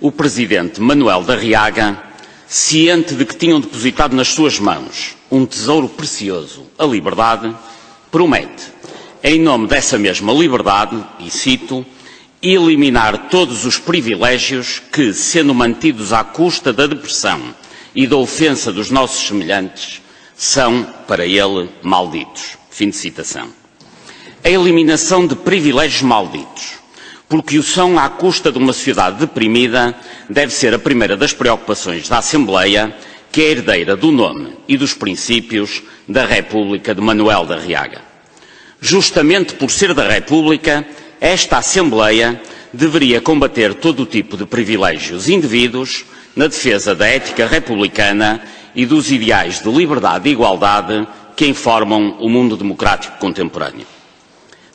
O Presidente Manuel da Riaga, ciente de que tinham depositado nas suas mãos um tesouro precioso, a liberdade, promete, em nome dessa mesma liberdade, e cito, eliminar todos os privilégios que, sendo mantidos à custa da depressão e da ofensa dos nossos semelhantes, são, para ele, malditos. Fim de citação. A eliminação de privilégios malditos, porque o são à custa de uma sociedade deprimida, deve ser a primeira das preocupações da Assembleia, que é herdeira do nome e dos princípios da República de Manuel da Riaga. Justamente por ser da República, esta Assembleia deveria combater todo o tipo de privilégios indevidos na defesa da ética republicana e dos ideais de liberdade e igualdade que informam o mundo democrático contemporâneo.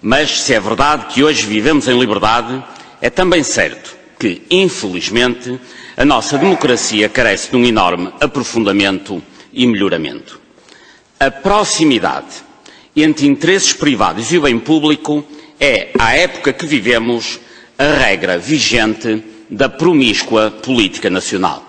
Mas, se é verdade que hoje vivemos em liberdade, é também certo que, infelizmente, a nossa democracia carece de um enorme aprofundamento e melhoramento. A proximidade entre interesses privados e o bem público é, à época que vivemos, a regra vigente da promíscua política nacional.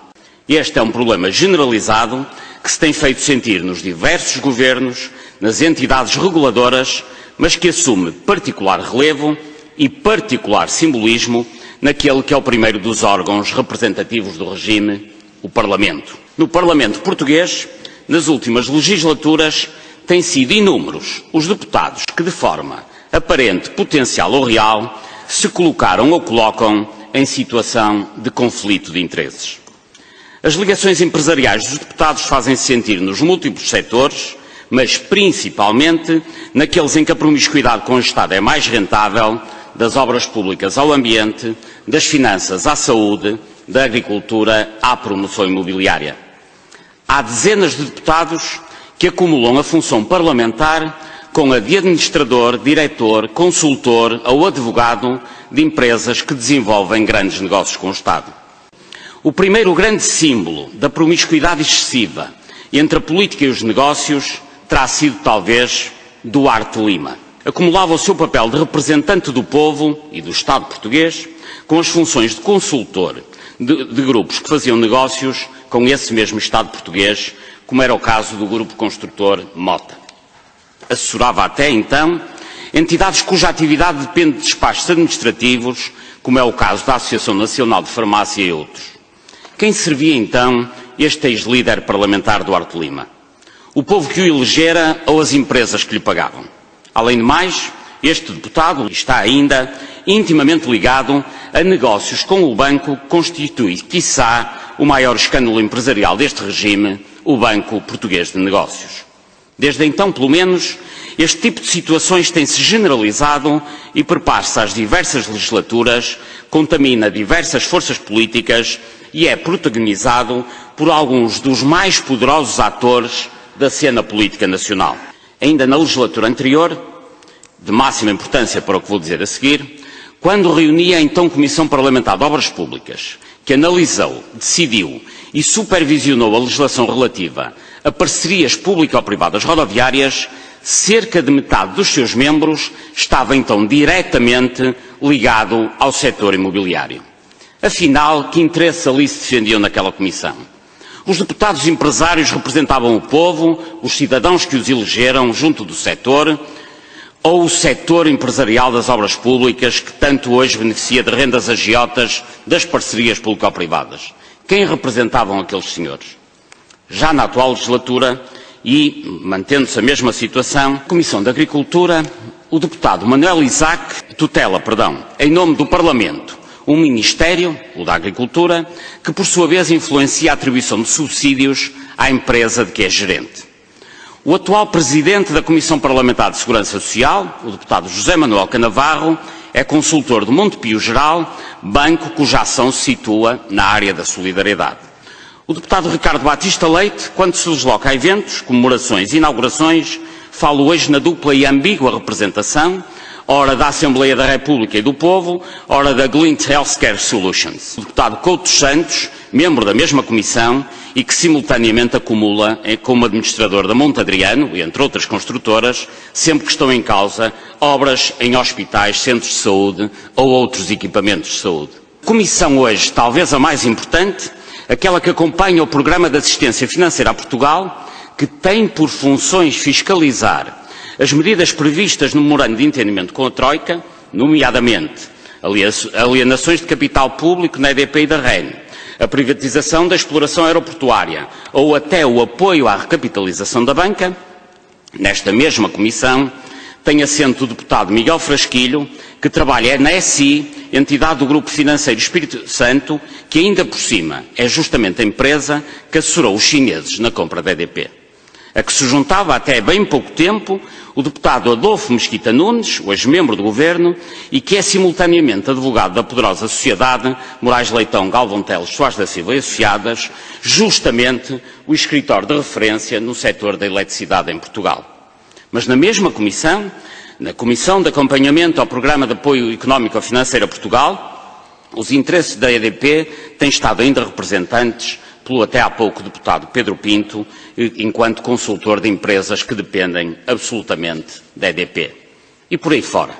Este é um problema generalizado que se tem feito sentir nos diversos governos, nas entidades reguladoras, mas que assume particular relevo e particular simbolismo naquele que é o primeiro dos órgãos representativos do regime, o Parlamento. No Parlamento português, nas últimas legislaturas, têm sido inúmeros os deputados que, de forma aparente, potencial ou real, se colocaram ou colocam em situação de conflito de interesses. As ligações empresariais dos deputados fazem-se sentir nos múltiplos setores, mas principalmente naqueles em que a promiscuidade com o Estado é mais rentável, das obras públicas ao ambiente, das finanças à saúde, da agricultura à promoção imobiliária. Há dezenas de deputados que acumulam a função parlamentar com a de administrador, diretor, consultor ou advogado de empresas que desenvolvem grandes negócios com o Estado. O primeiro grande símbolo da promiscuidade excessiva entre a política e os negócios terá sido, talvez, Duarte Lima. Acumulava o seu papel de representante do povo e do Estado português com as funções de consultor de grupos que faziam negócios com esse mesmo Estado português, como era o caso do grupo construtor Mota. Assessorava até então entidades cuja atividade depende de despachos administrativos, como é o caso da Associação Nacional de Farmácia e outros. Quem servia então este ex-líder parlamentar Duarte Lima? O povo que o elegera ou as empresas que lhe pagavam? Além de mais, este deputado está ainda intimamente ligado a negócios com o banco que constitui, quiçá, o maior escândalo empresarial deste regime, o Banco Português de Negócios. Desde então, pelo menos, este tipo de situações tem-se generalizado e perpassa as diversas legislaturas, contamina diversas forças políticas e é protagonizado por alguns dos mais poderosos atores da cena política nacional. Ainda na legislatura anterior, de máxima importância para o que vou dizer a seguir, quando reunia a então Comissão Parlamentar de Obras Públicas, que analisou, decidiu e supervisionou a legislação relativa a parcerias público-privadas rodoviárias, cerca de metade dos seus membros estava então diretamente ligado ao setor imobiliário. Afinal, que interesses ali se defendiam naquela comissão? Os deputados empresários representavam o povo, os cidadãos que os elegeram junto do setor, ou o setor empresarial das obras públicas que tanto hoje beneficia de rendas agiotas das parcerias público-privadas? Quem representavam aqueles senhores? Já na atual legislatura, e mantendo-se a mesma situação, Comissão de Agricultura, o deputado Manuel Isaac tutela, em nome do Parlamento, um Ministério, o da Agricultura, que por sua vez influencia a atribuição de subsídios à empresa de que é gerente. O atual Presidente da Comissão Parlamentar de Segurança Social, o deputado José Manuel Canavarro, é consultor do Montepio Geral, banco cuja ação se situa na área da solidariedade. O deputado Ricardo Batista Leite, quando se desloca a eventos, comemorações e inaugurações, fala hoje na dupla e ambígua representação, ora da Assembleia da República e do Povo, ora da Glint Healthcare Solutions. O deputado Couto Santos, membro da mesma comissão e que simultaneamente acumula como administrador da Monte Adriano, entre outras construtoras, sempre que estão em causa obras em hospitais, centros de saúde ou outros equipamentos de saúde. Comissão hoje, talvez a mais importante, aquela que acompanha o Programa de Assistência Financeira a Portugal, que tem por funções fiscalizar as medidas previstas no memorando de entendimento com a Troika, nomeadamente alienações de capital público na EDP e da REN, a privatização da exploração aeroportuária ou até o apoio à recapitalização da banca. Nesta mesma comissão tem assento o deputado Miguel Frasquilho, que trabalha na SI, entidade do Grupo Financeiro Espírito Santo, que ainda por cima é justamente a empresa que assessorou os chineses na compra da EDP. A que se juntava até bem pouco tempo o deputado Adolfo Mesquita Nunes, hoje membro do Governo, e que é simultaneamente advogado da poderosa sociedade Moraes Leitão Galvão Teles Soares da Silva e Associadas, justamente o escritório de referência no setor da eletricidade em Portugal. Mas na mesma comissão, na Comissão de Acompanhamento ao Programa de Apoio Económico-Financeiro a Portugal, os interesses da EDP têm estado ainda representantes pelo até há pouco deputado Pedro Pinto, enquanto consultor de empresas que dependem absolutamente da EDP. E por aí fora.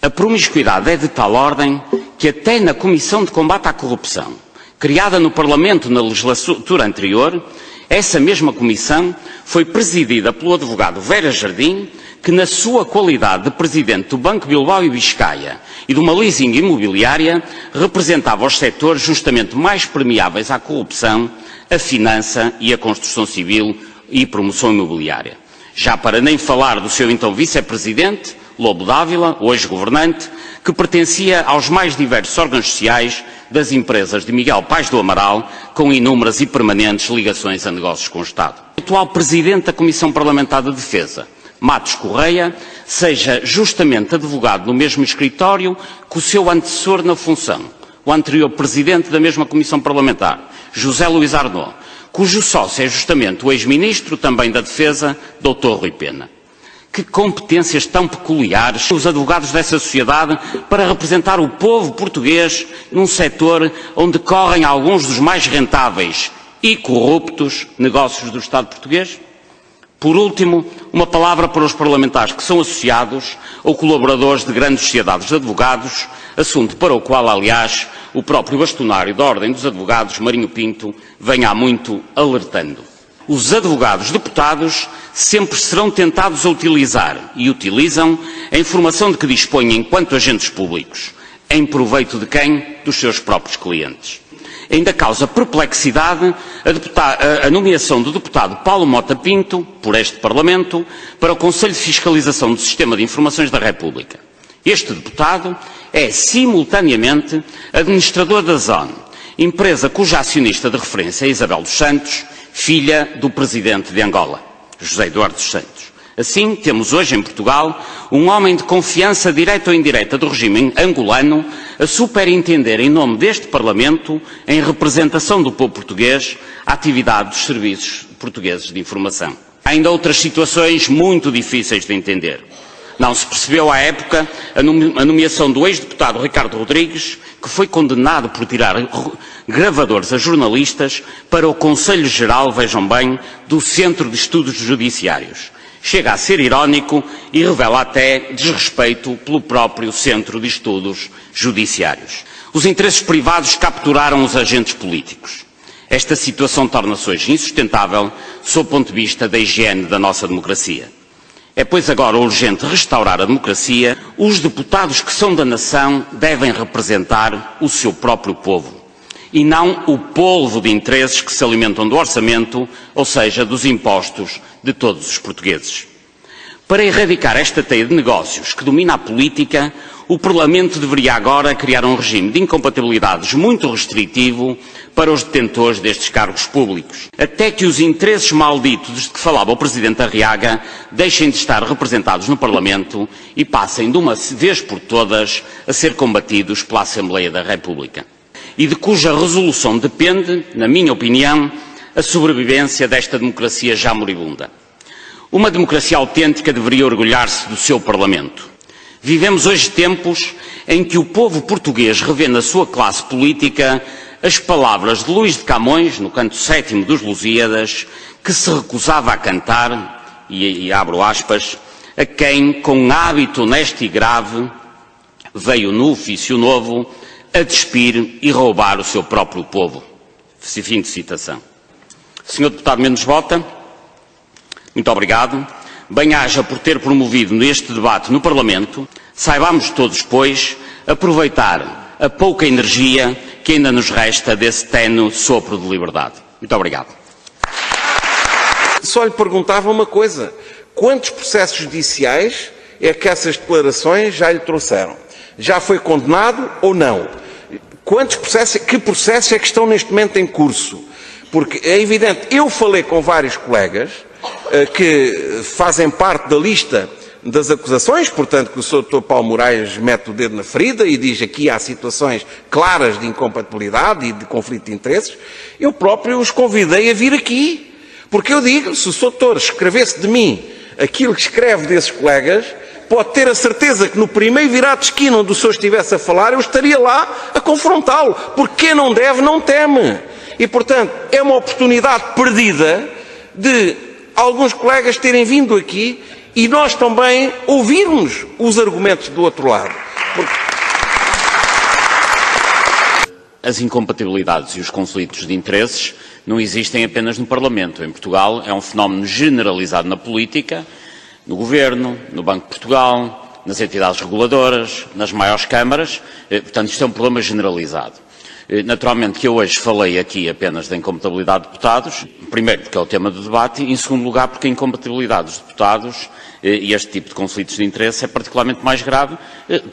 A promiscuidade é de tal ordem que até na Comissão de Combate à Corrupção, criada no Parlamento na legislatura anterior, essa mesma comissão foi presidida pelo advogado Vera Jardim, que na sua qualidade de presidente do Banco Bilbao e Biscaia e de uma leasing imobiliária, representava os setores justamente mais permeáveis à corrupção, a finança e a construção civil e promoção imobiliária. Já para nem falar do seu então vice-presidente, Lobo Dávila, hoje governante, que pertencia aos mais diversos órgãos sociais das empresas de Miguel Paes do Amaral, com inúmeras e permanentes ligações a negócios com o Estado. O atual presidente da Comissão Parlamentar de Defesa, Matos Correia, seja justamente advogado no mesmo escritório que o seu antecessor na função, o anterior presidente da mesma Comissão Parlamentar, José Luís Arnaud, cujo sócio é justamente o ex-ministro também da Defesa, Dr. Rui Pena. Que competências tão peculiares os advogados dessa sociedade para representar o povo português num setor onde correm alguns dos mais rentáveis e corruptos negócios do Estado português? Por último, uma palavra para os parlamentares que são associados ou colaboradores de grandes sociedades de advogados, assunto para o qual, aliás, o próprio bastonário da Ordem dos Advogados, Marinho Pinto, vem há muito alertando. Os advogados deputados sempre serão tentados a utilizar, e utilizam, a informação de que dispõem enquanto agentes públicos, em proveito de quem? Dos seus próprios clientes. Ainda causa perplexidade a nomeação do deputado Paulo Mota Pinto, por este Parlamento, para o Conselho de Fiscalização do Sistema de Informações da República. Este deputado é, simultaneamente, administrador da ZON, empresa cuja acionista de referência é Isabel dos Santos, filha do presidente de Angola, José Eduardo dos Santos. Assim, temos hoje em Portugal um homem de confiança direta ou indireta do regime angolano a superintender em nome deste Parlamento, em representação do povo português, a atividade dos serviços portugueses de informação. Há ainda outras situações muito difíceis de entender. Não se percebeu à época a nomeação do ex-deputado Ricardo Rodrigues, que foi condenado por tirar gravadores a jornalistas para o Conselho Geral, vejam bem, do Centro de Estudos Judiciários. Chega a ser irónico e revela até desrespeito pelo próprio Centro de Estudos Judiciários. Os interesses privados capturaram os agentes políticos. Esta situação torna-se hoje insustentável sob o ponto de vista da higiene da nossa democracia. É, pois, agora urgente restaurar a democracia. Os deputados que são da nação devem representar o seu próprio povo e não o polvo de interesses que se alimentam do orçamento, ou seja, dos impostos de todos os portugueses. Para erradicar esta teia de negócios que domina a política, o Parlamento deveria agora criar um regime de incompatibilidades muito restritivo para os detentores destes cargos públicos, até que os interesses malditos de que falava o Presidente Arriaga deixem de estar representados no Parlamento e passem de uma vez por todas a ser combatidos pela Assembleia da República, e de cuja resolução depende, na minha opinião, a sobrevivência desta democracia já moribunda. Uma democracia autêntica deveria orgulhar-se do seu Parlamento. Vivemos hoje tempos em que o povo português revê na sua classe política as palavras de Luís de Camões, no canto 7º dos Lusíadas, que se recusava a cantar, e abro aspas, a quem, com hábito honesto e grave, veio no ofício novo a despir e roubar o seu próprio povo. Fim de citação. Senhor Deputado Mendes Bota, muito obrigado. Bem-aja por ter promovido este debate no Parlamento. Saibamos todos, pois, aproveitar a pouca energia que ainda nos resta desse ténue sopro de liberdade. Muito obrigado. Só lhe perguntava uma coisa. Quantos processos judiciais é que essas declarações já lhe trouxeram? Já foi condenado ou não? Que processos é que estão neste momento em curso? Porque é evidente, eu falei com vários colegas que fazem parte da lista das acusações, portanto que o Sr. Dr. Paulo Moraes mete o dedo na ferida e diz aqui há situações claras de incompatibilidade e de conflito de interesses. Eu próprio os convidei a vir aqui, porque eu digo, se o Sr. Doutor escrevesse de mim aquilo que escreve desses colegas, pode ter a certeza que no primeiro virado de esquina onde o senhor estivesse a falar, eu estaria lá a confrontá-lo, porque quem não deve não teme. E, portanto, é uma oportunidade perdida de alguns colegas terem vindo aqui e nós também ouvirmos os argumentos do outro lado. As incompatibilidades e os conflitos de interesses não existem apenas no Parlamento. Em Portugal é um fenómeno generalizado na política, no Governo, no Banco de Portugal, nas entidades reguladoras, nas maiores câmaras. Portanto, isto é um problema generalizado. Naturalmente que eu hoje falei aqui apenas da incompatibilidade de deputados, primeiro porque é o tema do debate e em segundo lugar porque a incompatibilidade dos deputados e este tipo de conflitos de interesse é particularmente mais grave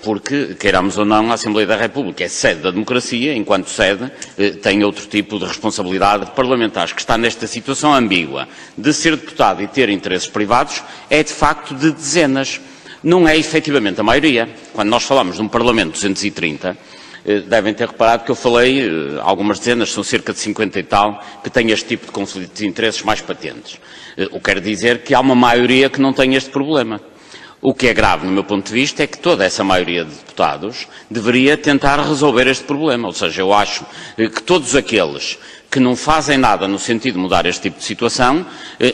porque, queiramos ou não, a Assembleia da República é sede da democracia, enquanto sede tem outro tipo de responsabilidade de parlamentares que está nesta situação ambígua de ser deputado e ter interesses privados é de facto de dezenas, não é efetivamente a maioria. Quando nós falamos de um Parlamento de 230, devem ter reparado que eu falei, algumas dezenas, são cerca de 50 e tal, que têm este tipo de conflitos de interesses mais patentes. O que quer dizer que há uma maioria que não tem este problema. O que é grave, no meu ponto de vista, é que toda essa maioria de deputados deveria tentar resolver este problema. Ou seja, eu acho que todos aqueles que não fazem nada no sentido de mudar este tipo de situação,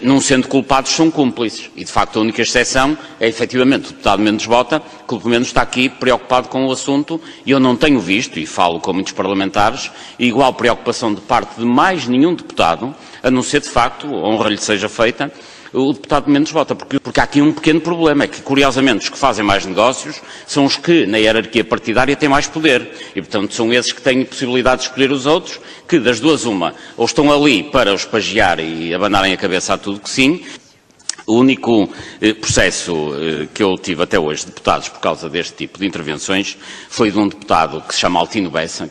não sendo culpados, são cúmplices. E, de facto, a única exceção é, efetivamente, o deputado Mendes Bota, que, pelo menos, está aqui preocupado com o assunto, e eu não tenho visto, e falo com muitos parlamentares, igual preocupação de parte de mais nenhum deputado, a não ser, de facto, honra lhe seja feita, o deputado Mendes Bota, porque há aqui um pequeno problema, é que, curiosamente, os que fazem mais negócios são os que, na hierarquia partidária, têm mais poder. E, portanto, são esses que têm possibilidade de escolher os outros, que, das duas, uma, ou estão ali para os pagiar e abanarem a cabeça a tudo que sim. O único processo que eu tive até hoje de deputados por causa deste tipo de intervenções foi de um deputado que se chama Altino Bessa,